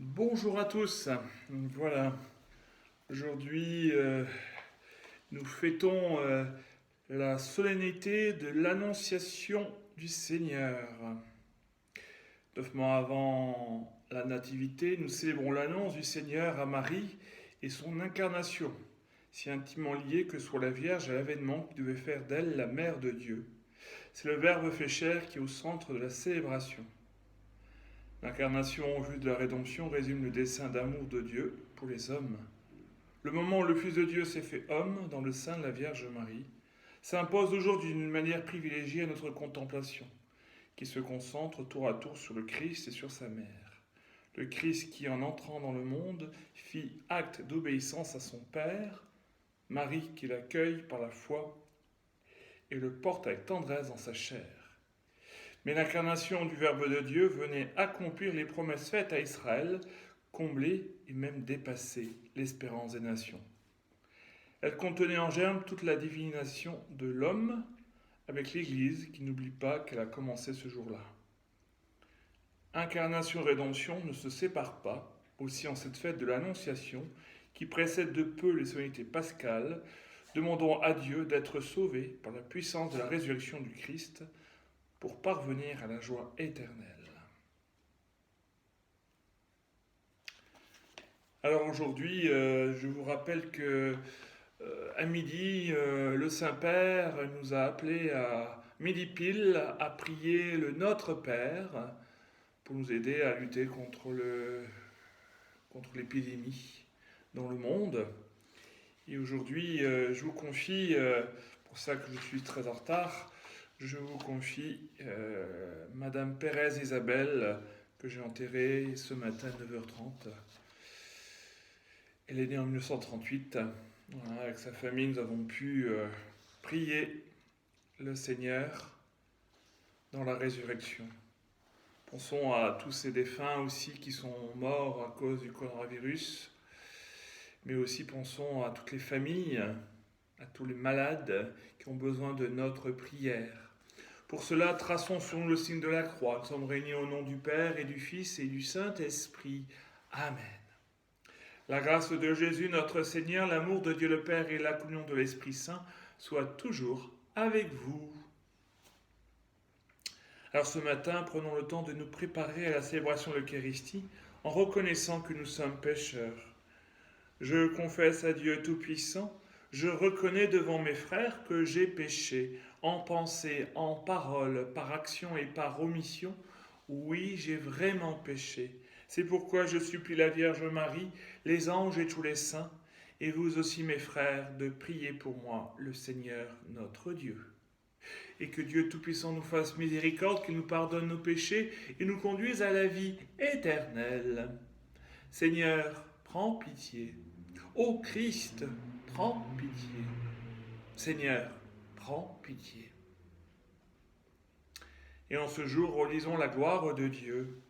Bonjour à tous. Voilà, aujourd'hui nous fêtons la solennité de l'Annonciation du Seigneur. 9 mois avant la Nativité, nous célébrons l'annonce du Seigneur à Marie et son incarnation, si intimement liée que soit la Vierge à l'avènement qui devait faire d'elle la mère de Dieu. C'est le Verbe fait chair qui est au centre de la célébration. L'incarnation, au vu de la rédemption, résume le dessein d'amour de Dieu pour les hommes. Le moment où le Fils de Dieu s'est fait homme dans le sein de la Vierge Marie s'impose aujourd'hui d'une manière privilégiée à notre contemplation, qui se concentre tour à tour sur le Christ et sur sa mère. Le Christ qui, en entrant dans le monde, fit acte d'obéissance à son Père, Marie qui l'accueille par la foi et le porte avec tendresse dans sa chair. Mais l'incarnation du Verbe de Dieu venait accomplir les promesses faites à Israël, combler et même dépasser l'espérance des nations. Elle contenait en germe toute la divination de l'homme, avec l'Église qui n'oublie pas qu'elle a commencé ce jour-là. Incarnation-rédemption ne se séparent pas, aussi en cette fête de l'Annonciation, qui précède de peu les solennités pascales. Demandons à Dieu d'être sauvés par la puissance de la résurrection du Christ, pour parvenir à la joie éternelle. Alors aujourd'hui, je vous rappelle que à midi, le Saint-Père nous a appelés à midi pile à prier le Notre Père pour nous aider à lutter contre l'épidémie dans le monde. Et aujourd'hui, je vous confie, pour ça que je suis très en retard, je vous confie Madame Pérez Isabelle, que j'ai enterrée ce matin à 9h30. Elle est née en 1938. Voilà, avec sa famille, nous avons pu prier le Seigneur dans la résurrection. Pensons à tous ces défunts aussi qui sont morts à cause du coronavirus, mais aussi pensons à toutes les familles, à tous les malades qui ont besoin de notre prière. Pour cela, traçons sur nous le signe de la croix. Nous sommes réunis au nom du Père et du Fils et du Saint-Esprit. Amen. La grâce de Jésus notre Seigneur, l'amour de Dieu le Père et la communion de l'Esprit Saint soient toujours avec vous. Alors ce matin, prenons le temps de nous préparer à la célébration de l'Eucharistie en reconnaissant que nous sommes pécheurs. Je confesse à Dieu Tout-Puissant, je reconnais devant mes frères que j'ai péché, en pensée, en parole, par action et par omission. Oui, j'ai vraiment péché. C'est pourquoi je supplie la Vierge Marie, les anges et tous les saints, et vous aussi mes frères, de prier pour moi, le Seigneur notre Dieu. Et que Dieu Tout-Puissant nous fasse miséricorde, qu'il nous pardonne nos péchés et nous conduise à la vie éternelle. Seigneur, prends pitié. Ô Christ, prends pitié. Seigneur, prends pitié. Et en ce jour, relisons la gloire de Dieu.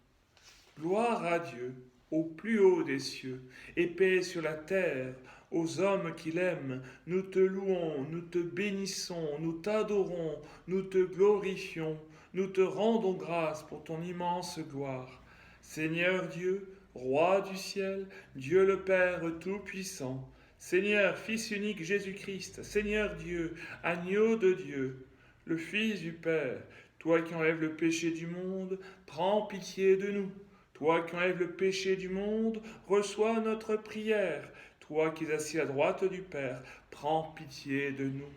Gloire à Dieu, au plus haut des cieux, et paix sur la terre, aux hommes qu'il aime. Nous te louons, nous te bénissons, nous t'adorons, nous te glorifions, nous te rendons grâce pour ton immense gloire. Seigneur Dieu, Roi du ciel, Dieu le Père Tout-Puissant, Seigneur, Fils unique Jésus-Christ, Seigneur Dieu, Agneau de Dieu, le Fils du Père, toi qui enlèves le péché du monde, prends pitié de nous. Toi qui enlèves le péché du monde, reçois notre prière. Toi qui es assis à droite du Père, prends pitié de nous.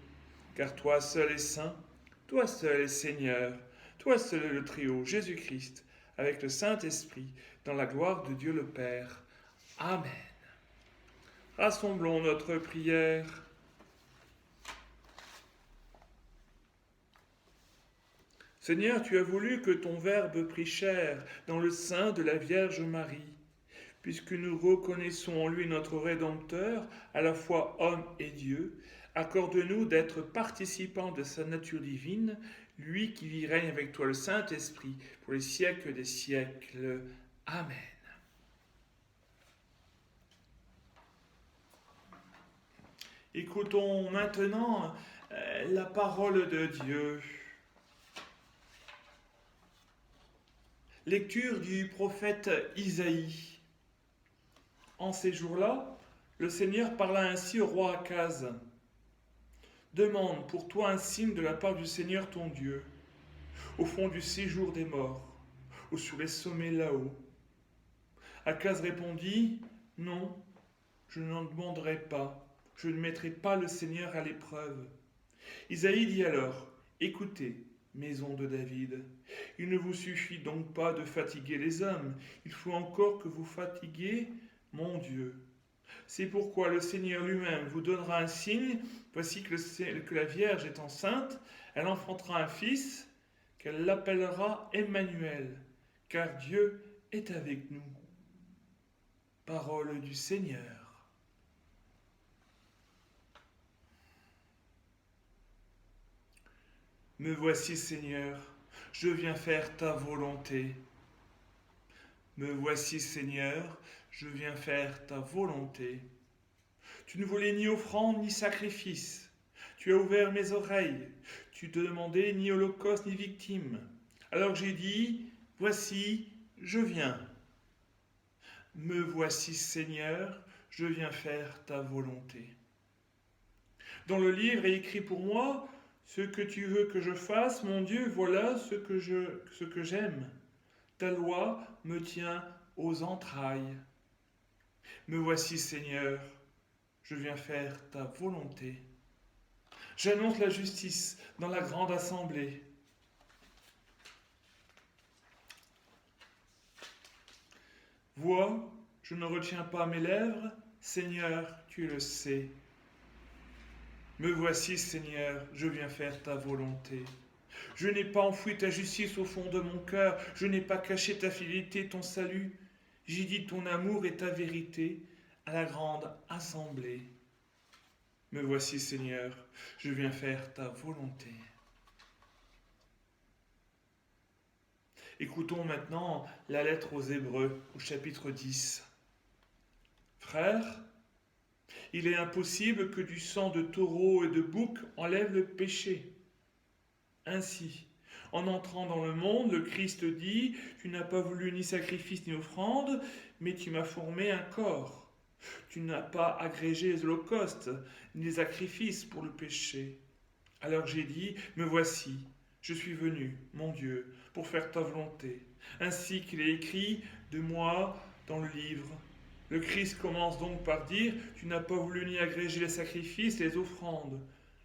Car toi seul est saint, toi seul est Seigneur, toi seul est le Très-Haut, Jésus-Christ, avec le Saint-Esprit, dans la gloire de Dieu le Père. Amen. Rassemblons notre prière. Seigneur, tu as voulu que ton Verbe prit chair dans le sein de la Vierge Marie. Puisque nous reconnaissons en lui notre Rédempteur, à la fois homme et Dieu, accorde-nous d'être participants de sa nature divine, lui qui vit règne avec toi le Saint-Esprit pour les siècles des siècles. Amen. Écoutons maintenant la parole de Dieu. Lecture du prophète Isaïe. En ces jours-là, le Seigneur parla ainsi au roi Akaz. Demande pour toi un signe de la part du Seigneur ton Dieu, au fond du séjour des morts, ou sur les sommets là-haut. Akaz répondit, non, je n'en demanderai pas, je ne mettrai pas le Seigneur à l'épreuve. Isaïe dit alors, écoutez, maison de David, il ne vous suffit donc pas de fatiguer les hommes, il faut encore que vous fatiguiez mon Dieu. C'est pourquoi le Seigneur lui-même vous donnera un signe, voici que la Vierge est enceinte, elle enfantera un fils, qu'elle l'appellera Emmanuel, car Dieu est avec nous. Parole du Seigneur. Me voici, Seigneur, je viens faire ta volonté. Me voici, Seigneur, je viens faire ta volonté. Tu ne voulais ni offrande ni sacrifice. Tu as ouvert mes oreilles. Tu ne demandais ni holocauste ni victime. Alors j'ai dit, voici, je viens. Me voici, Seigneur, je viens faire ta volonté. Dans le livre est écrit pour moi, ce que tu veux que je fasse, mon Dieu, voilà ce que j'aime. Ta loi me tient aux entrailles. Me voici, Seigneur, je viens faire ta volonté. J'annonce la justice dans la grande assemblée. Vois, je ne retiens pas mes lèvres, Seigneur, tu le sais. Me voici, Seigneur, je viens faire ta volonté. Je n'ai pas enfoui ta justice au fond de mon cœur, je n'ai pas caché ta fidélité, ton salut. J'ai dit ton amour et ta vérité à la grande assemblée. Me voici, Seigneur, je viens faire ta volonté. Écoutons maintenant la lettre aux Hébreux, au chapitre 10. Frères, il est impossible que du sang de taureau et de bouc enlève le péché. Ainsi, en entrant dans le monde, le Christ dit, tu n'as pas voulu ni sacrifice ni offrande, mais tu m'as formé un corps. Tu n'as pas agrégé les holocaustes, ni les sacrifices pour le péché. Alors j'ai dit, me voici, je suis venu, mon Dieu, pour faire ta volonté. Ainsi qu'il est écrit de moi dans le livre. Le Christ commence donc par dire, tu n'as pas voulu ni agréger les sacrifices, les offrandes,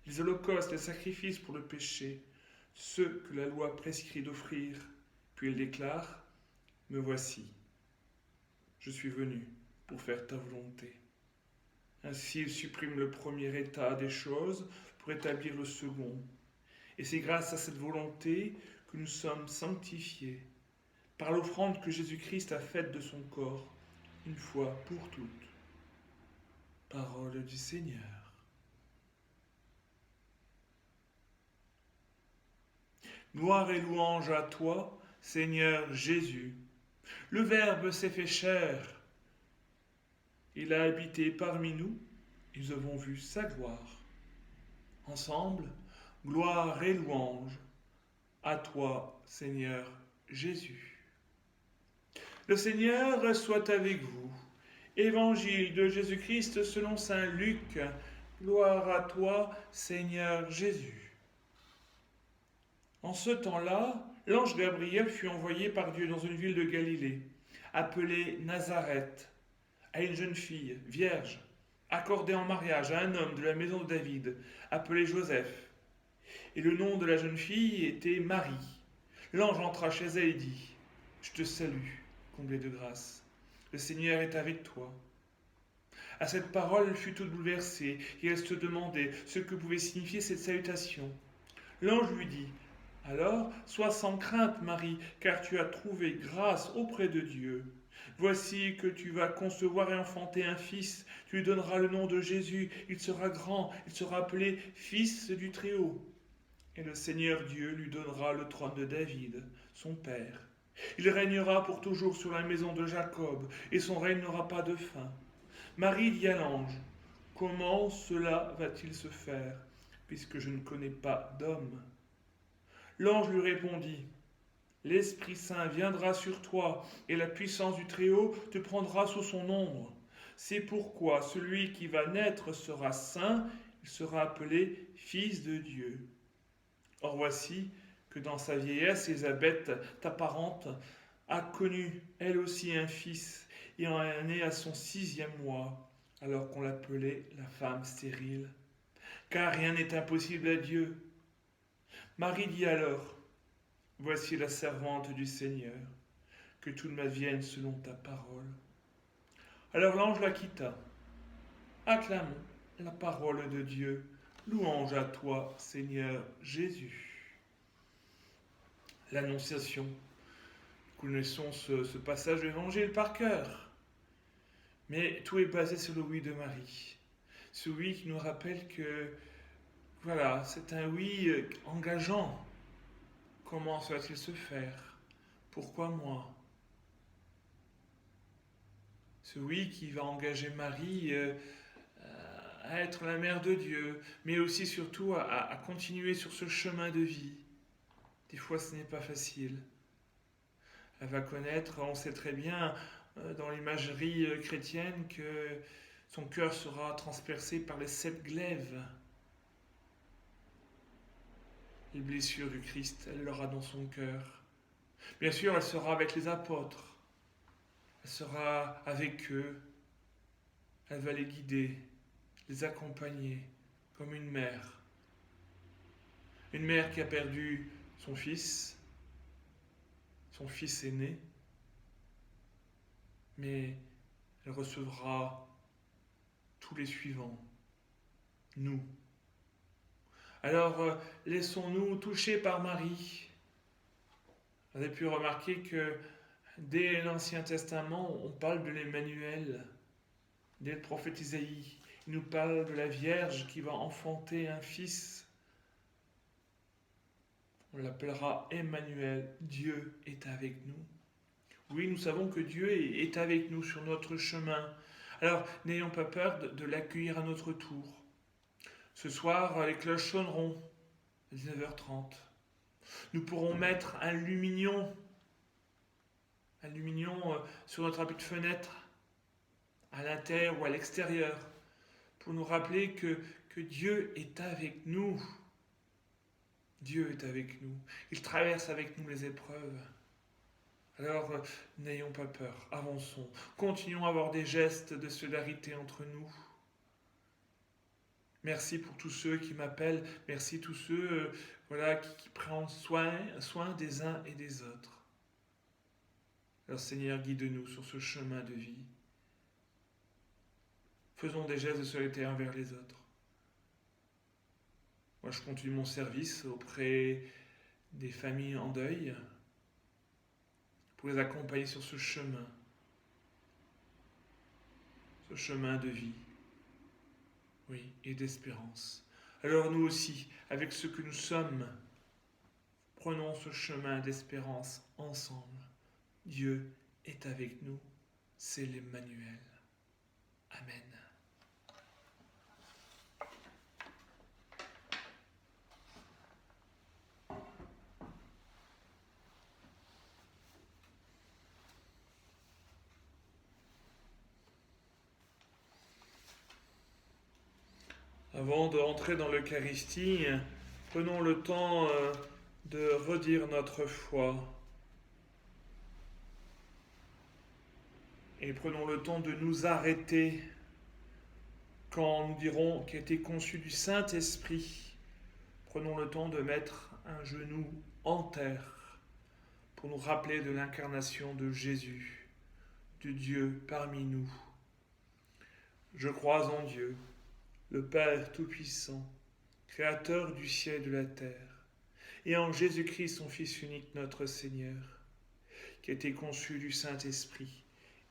les holocaustes, les sacrifices pour le péché, ceux que la loi prescrit d'offrir. Puis il déclare, me voici, je suis venu pour faire ta volonté. Ainsi il supprime le premier état des choses pour établir le second. Et c'est grâce à cette volonté que nous sommes sanctifiés, par l'offrande que Jésus-Christ a faite de son corps, une fois pour toutes. Parole du Seigneur. Gloire et louange à toi, Seigneur Jésus. Le Verbe s'est fait chair. Il a habité parmi nous, et nous avons vu sa gloire. Ensemble, gloire et louange à toi, Seigneur Jésus. Le Seigneur soit avec vous. Évangile de Jésus-Christ selon saint Luc. Gloire à toi, Seigneur Jésus. En ce temps-là, l'ange Gabriel fut envoyé par Dieu dans une ville de Galilée, appelée Nazareth, à une jeune fille, vierge, accordée en mariage à un homme de la maison de David, appelé Joseph. Et le nom de la jeune fille était Marie. L'ange entra chez elle et dit, « Je te salue, comblée de grâce. Le Seigneur est avec toi. » À cette parole, elle fut toute bouleversée, et elle se demandait ce que pouvait signifier cette salutation. L'ange lui dit, « Alors, sois sans crainte, Marie, car tu as trouvé grâce auprès de Dieu. Voici que tu vas concevoir et enfanter un fils, tu lui donneras le nom de Jésus, il sera grand, il sera appelé Fils du Très-Haut. Et le Seigneur Dieu lui donnera le trône de David, son père. Il régnera pour toujours sur la maison de Jacob, et son règne n'aura pas de fin. » Marie dit à l'ange, « Comment cela va-t-il se faire, puisque je ne connais pas d'homme ?» L'ange lui répondit, « L'Esprit Saint viendra sur toi, et la puissance du Très-Haut te prendra sous son ombre. C'est pourquoi celui qui va naître sera saint, il sera appelé Fils de Dieu. Or voici que dans sa vieillesse, Élisabeth, ta parente, a connu elle aussi un fils, et en est née à son 6e mois, alors qu'on l'appelait la femme stérile. Car rien n'est impossible à Dieu. Marie dit alors, voici la servante du Seigneur, que tout m'advienne selon ta parole. Alors l'ange la quitta. Acclamons la parole de Dieu. Louange à toi, Seigneur Jésus. L'Annonciation. Nous connaissons ce passage de l'Évangile par cœur. Mais tout est basé sur le oui de Marie. Ce oui qui nous rappelle que, voilà, c'est un oui engageant. Comment ça va-t-il se faire? Pourquoi moi? Ce oui qui va engager Marie à être la mère de Dieu, mais aussi surtout à continuer sur ce chemin de vie. Des fois, ce n'est pas facile. Elle va connaître, on sait très bien, dans l'imagerie chrétienne, que son cœur sera transpercé par les 7 glaives. Les blessures du Christ, elle l'aura dans son cœur. Bien sûr, elle sera avec les apôtres. Elle sera avec eux. Elle va les guider, les accompagner comme une mère. Une mère qui a perdu son fils aîné, mais elle recevra tous les suivants, nous. Alors, laissons-nous toucher par Marie. Vous avez pu remarquer que dès l'Ancien Testament, on parle de l'Emmanuel, dès le prophète Isaïe. Il nous parle de la Vierge qui va enfanter un fils. On l'appellera Emmanuel, Dieu est avec nous. Oui, nous savons que Dieu est avec nous sur notre chemin. Alors, n'ayons pas peur de l'accueillir à notre tour. Ce soir, les cloches sonneront à 19h30. Nous pourrons mettre un lumignon sur notre habit de fenêtre, à l'intérieur ou à l'extérieur, pour nous rappeler que Dieu est avec nous. Dieu est avec nous. Il traverse avec nous les épreuves. Alors, n'ayons pas peur, avançons. Continuons à avoir des gestes de solidarité entre nous. Merci pour tous ceux qui m'appellent. Merci tous ceux qui prennent soin des uns et des autres. Alors, Seigneur, guide-nous sur ce chemin de vie. Faisons des gestes de solidarité envers les autres. Moi, je continue mon service auprès des familles en deuil pour les accompagner sur ce chemin de vie, oui, et d'espérance. Alors nous aussi, avec ce que nous sommes, prenons ce chemin d'espérance ensemble. Dieu est avec nous, c'est l'Emmanuel. Amen. Avant de entrer dans l'Eucharistie, prenons le temps de redire notre foi. Et prenons le temps de nous arrêter quand nous dirons qu'il a été conçu du Saint-Esprit. Prenons le temps de mettre un genou en terre pour nous rappeler de l'incarnation de Jésus, de Dieu parmi nous. Je crois en Dieu, le Père Tout-Puissant, Créateur du ciel et de la terre, et en Jésus-Christ, son Fils unique, notre Seigneur, qui a été conçu du Saint-Esprit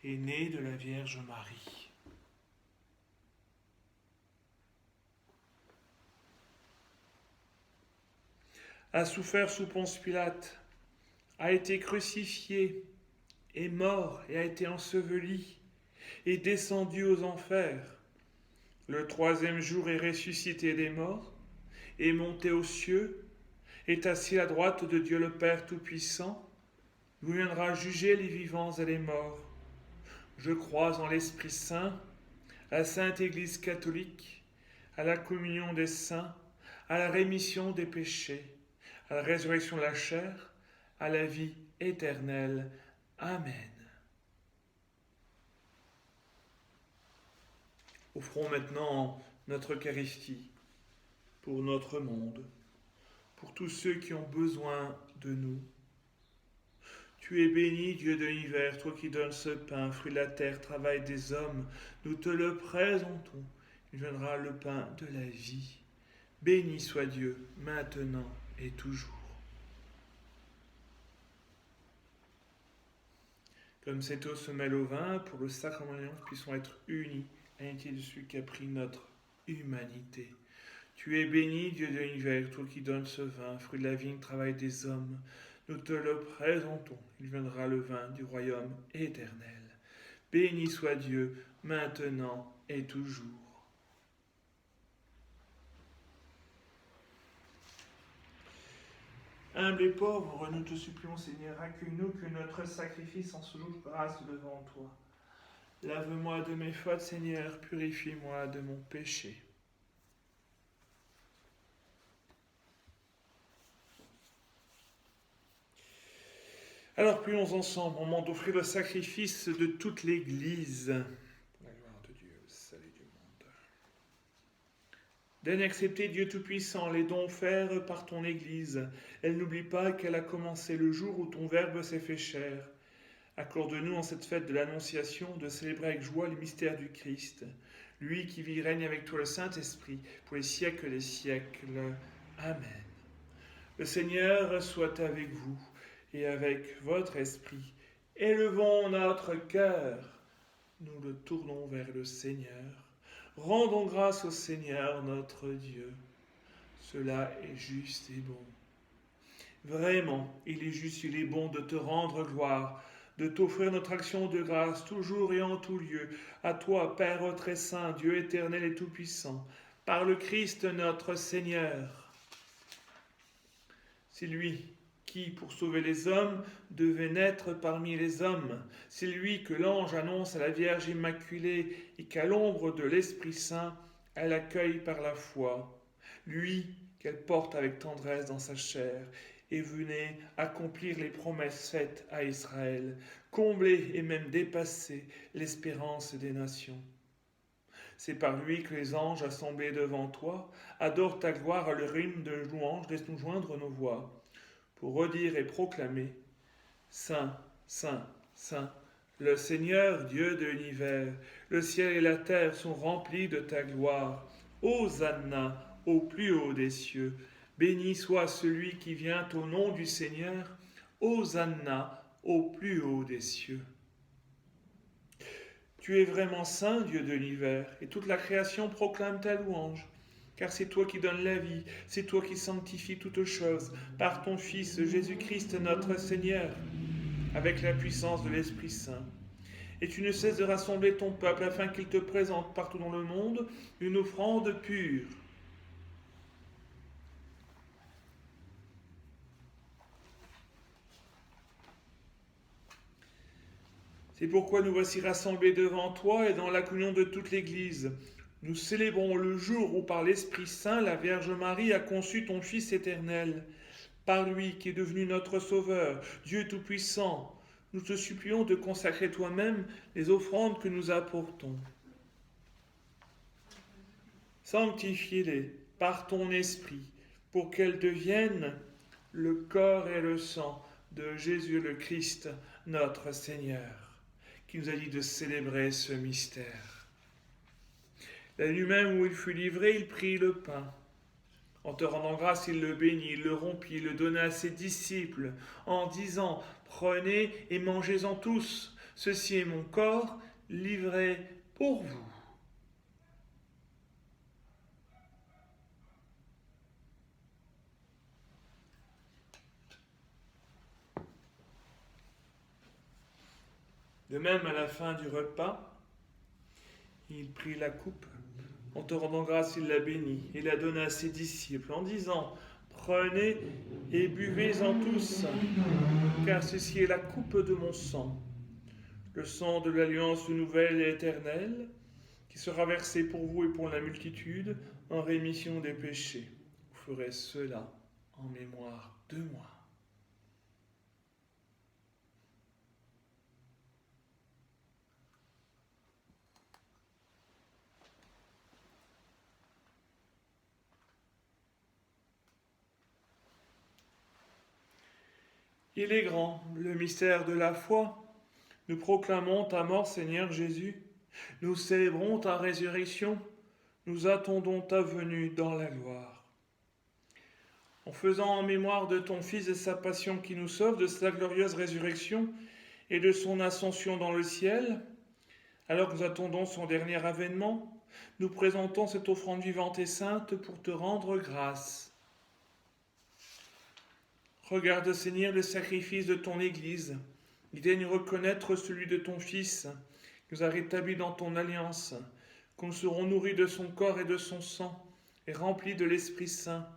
et né de la Vierge Marie. A souffert sous Ponce Pilate, a été crucifié, est mort et a été enseveli, est descendu aux enfers. Le 3e jour est ressuscité des morts, est monté aux cieux, est assis à droite de Dieu le Père Tout-Puissant, nous viendra juger les vivants et les morts. Je crois en l'Esprit Saint, à la Sainte Église catholique, à la communion des saints, à la rémission des péchés, à la résurrection de la chair, à la vie éternelle. Amen. Offrons maintenant notre Eucharistie pour notre monde, pour tous ceux qui ont besoin de nous. Tu es béni, Dieu de l'univers, toi qui donnes ce pain, fruit de la terre, travail des hommes. Nous te le présentons. Il viendra le pain de la vie. Béni soit Dieu, maintenant et toujours. Comme cette eau se mêle au vin, pour le sacrement de l'union, nous puissions être unis à l'unité de celui qui a pris notre humanité. Tu es béni, Dieu de l'univers, toi qui donnes ce vin, fruit de la vigne, travail des hommes. Nous te le présentons, il viendra le vin du royaume éternel. Béni soit Dieu, maintenant et toujours. Humble et pauvre, nous te supplions, Seigneur, accueille-nous, que notre sacrifice en se loue grâce devant toi. Lave-moi de mes fautes, Seigneur, purifie-moi de mon péché. Alors prions ensemble, au moment d'offrir le sacrifice de toute l'Église. Pour la gloire de Dieu, le salut du monde. Daigne accepter, Dieu Tout-Puissant, les dons offerts par ton Église. Elle n'oublie pas qu'elle a commencé le jour où ton Verbe s'est fait chair. Accorde-nous en cette fête de l'Annonciation de célébrer avec joie les mystères du Christ, lui qui vit et règne avec toi le Saint-Esprit pour les siècles des siècles. Amen. Le Seigneur soit avec vous et avec votre esprit. Élevons notre cœur. Nous le tournons vers le Seigneur. Rendons grâce au Seigneur notre Dieu. Cela est juste et bon. Vraiment, il est juste, il est bon de te rendre gloire, de t'offrir notre action de grâce, toujours et en tout lieu, à toi, Père très saint, Dieu éternel et tout-puissant, par le Christ notre Seigneur. C'est lui qui, pour sauver les hommes, devait naître parmi les hommes. C'est lui que l'ange annonce à la Vierge Immaculée et qu'à l'ombre de l'Esprit Saint, elle accueille par la foi. Lui qu'elle porte avec tendresse dans sa chair et venait accomplir les promesses faites à Israël, combler et même dépasser l'espérance des nations. C'est par lui que les anges assemblés devant toi adorent ta gloire à leur hymne de louange. Laisse-nous joindre nos voix pour redire et proclamer « Saint, Saint, Saint, le Seigneur Dieu de l'univers, le ciel et la terre sont remplis de ta gloire. Hosanna au plus haut des cieux. Béni soit celui qui vient au nom du Seigneur. Hosanna au plus haut des cieux. » Tu es vraiment saint, Dieu de l'univers, et toute la création proclame ta louange. Car c'est toi qui donnes la vie, c'est toi qui sanctifies toutes choses, par ton Fils Jésus-Christ notre Seigneur, avec la puissance de l'Esprit Saint. Et tu ne cesses de rassembler ton peuple afin qu'il te présente partout dans le monde une offrande pure. C'est pourquoi nous voici rassemblés devant toi et dans la communion de toute l'Église. Nous célébrons le jour où par l'Esprit Saint, la Vierge Marie a conçu ton Fils éternel. Par lui qui est devenu notre Sauveur, Dieu Tout-Puissant, nous te supplions de consacrer toi-même les offrandes que nous apportons. Sanctifie-les par ton Esprit, pour qu'elles deviennent le corps et le sang de Jésus le Christ, notre Seigneur, qui nous a dit de célébrer ce mystère. La nuit même où il fut livré, il prit le pain. En te rendant grâce, il le bénit, il le rompit, il le donna à ses disciples, en disant « Prenez et mangez-en tous, ceci est mon corps livré pour vous. » De même, à la fin du repas, il prit la coupe. En te rendant grâce, il la bénit et la donna à ses disciples en disant « Prenez et buvez-en tous, car ceci est la coupe de mon sang, le sang de l'alliance nouvelle et éternelle, qui sera versé pour vous et pour la multitude en rémission des péchés. Vous ferez cela en mémoire de moi. Il est grand, le mystère de la foi. Nous proclamons ta mort, Seigneur Jésus. Nous célébrons ta résurrection. Nous attendons ta venue dans la gloire. En faisant en mémoire de ton Fils et sa passion qui nous sauve, de sa glorieuse résurrection et de son ascension dans le ciel, alors que nous attendons son dernier avènement, nous présentons cette offrande vivante et sainte pour te rendre grâce. Regarde, Seigneur, le sacrifice de ton Église. Il daigne reconnaître celui de ton Fils, qui nous a rétablis dans ton alliance, que nous serons nourris de son corps et de son sang, et remplis de l'Esprit Saint.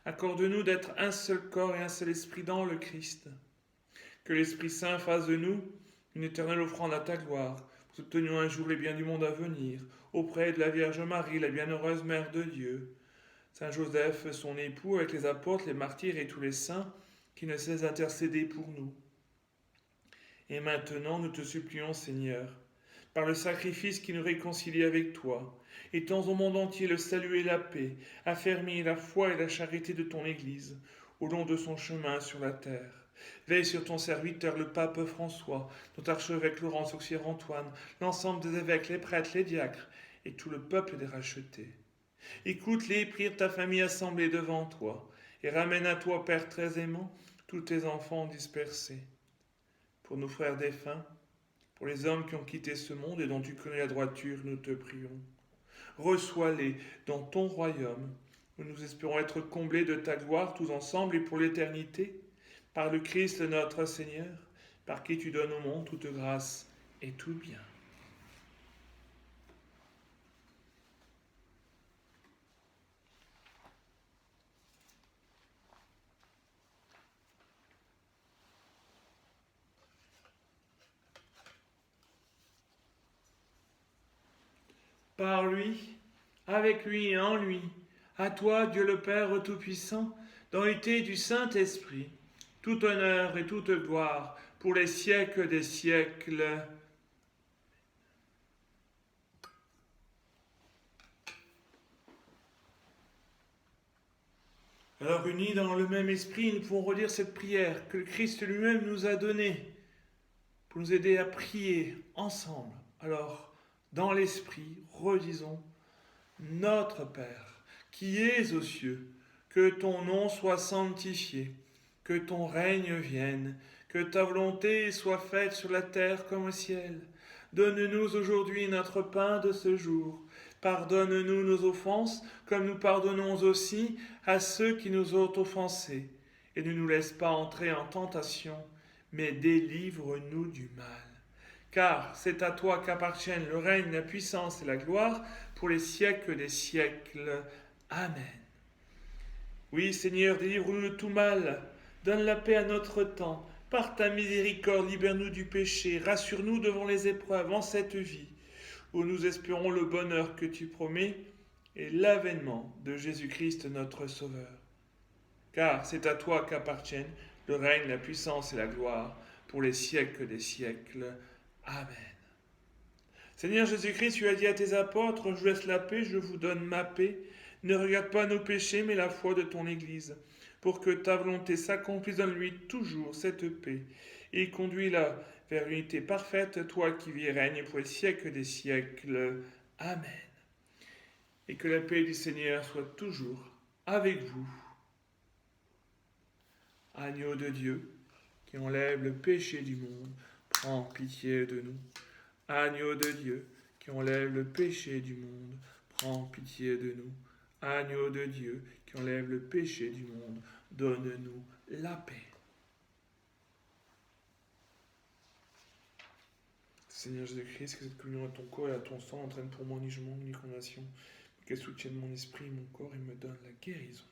Accorde-nous d'être un seul corps et un seul esprit dans le Christ. Que l'Esprit Saint fasse de nous une éternelle offrande à ta gloire, pour que nous obtenions un jour les biens du monde à venir, auprès de la Vierge Marie, la bienheureuse Mère de Dieu, Saint Joseph, son époux, avec les apôtres, les martyrs et tous les saints, qui ne cesse d'intercéder pour nous. Et maintenant, nous te supplions, Seigneur, par le sacrifice qui nous réconcilie avec toi, étends au monde entier le salut et la paix, affermis la foi et la charité de ton Église, au long de son chemin sur la terre. Veille sur ton serviteur, le pape François, notre archevêque Laurence Auxerre-Antoine, l'ensemble des évêques, les prêtres, les diacres, et tout le peuple des rachetés. Écoute-les et prie ta famille assemblée devant toi, et ramène à toi, Père très aimant, tous tes enfants dispersés. Pour nos frères défunts, pour les hommes qui ont quitté ce monde et dont tu connais la droiture, nous te prions. Reçois-les dans ton royaume, où nous espérons être comblés de ta gloire tous ensemble et pour l'éternité, par le Christ notre Seigneur, par qui tu donnes au monde toute grâce et tout bien. Par lui, avec lui et en lui, à toi, Dieu le Père Tout-Puissant, dans l'unité du Saint-Esprit, tout honneur et toute gloire pour les siècles des siècles. Alors, unis dans le même esprit, nous pouvons redire cette prière que le Christ lui-même nous a donnée pour nous aider à prier ensemble. Alors, dans l'esprit, redisons: Notre Père, qui es aux cieux, que ton nom soit sanctifié, que ton règne vienne, que ta volonté soit faite sur la terre comme au ciel. Donne-nous aujourd'hui notre pain de ce jour. Pardonne-nous nos offenses, comme nous pardonnons aussi à ceux qui nous ont offensés. Et ne nous laisse pas entrer en tentation, mais délivre-nous du mal. Car c'est à toi qu'appartiennent le règne, la puissance et la gloire, pour les siècles des siècles. Amen. Oui, Seigneur, délivre-nous de tout mal, donne la paix à notre temps. Par ta miséricorde, libère-nous du péché, rassure-nous devant les épreuves en cette vie, où nous espérons le bonheur que tu promets et l'avènement de Jésus-Christ notre Sauveur. Car c'est à toi qu'appartiennent le règne, la puissance et la gloire, pour les siècles des siècles. Amen. Seigneur Jésus-Christ, tu as dit à tes apôtres: je laisse la paix, je vous donne ma paix. Ne regarde pas nos péchés, mais la foi de ton Église, pour que ta volonté s'accomplisse en lui toujours cette paix, et conduis-la vers l'unité parfaite, toi qui vis et règnes pour les siècles des siècles. Amen. Et que la paix du Seigneur soit toujours avec vous. Agneau de Dieu, qui enlève le péché du monde, prends pitié de nous. Agneau de Dieu, qui enlève le péché du monde, prends pitié de nous. Agneau de Dieu, qui enlève le péché du monde, donne-nous la paix. Seigneur Jésus-Christ, que cette communion à ton corps et à ton sang entraîne pour moi ni jugement ni condamnation, qu'elle soutienne mon esprit et mon corps et me donne la guérison.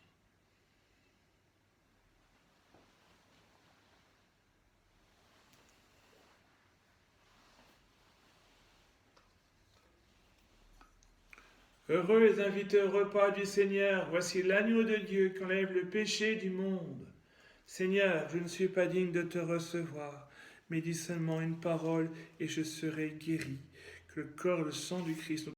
Heureux les invités au repas du Seigneur, voici l'agneau de Dieu qui enlève le péché du monde. Seigneur, je ne suis pas digne de te recevoir, mais dis seulement une parole et je serai guéri. Que le corps et le sang du Christ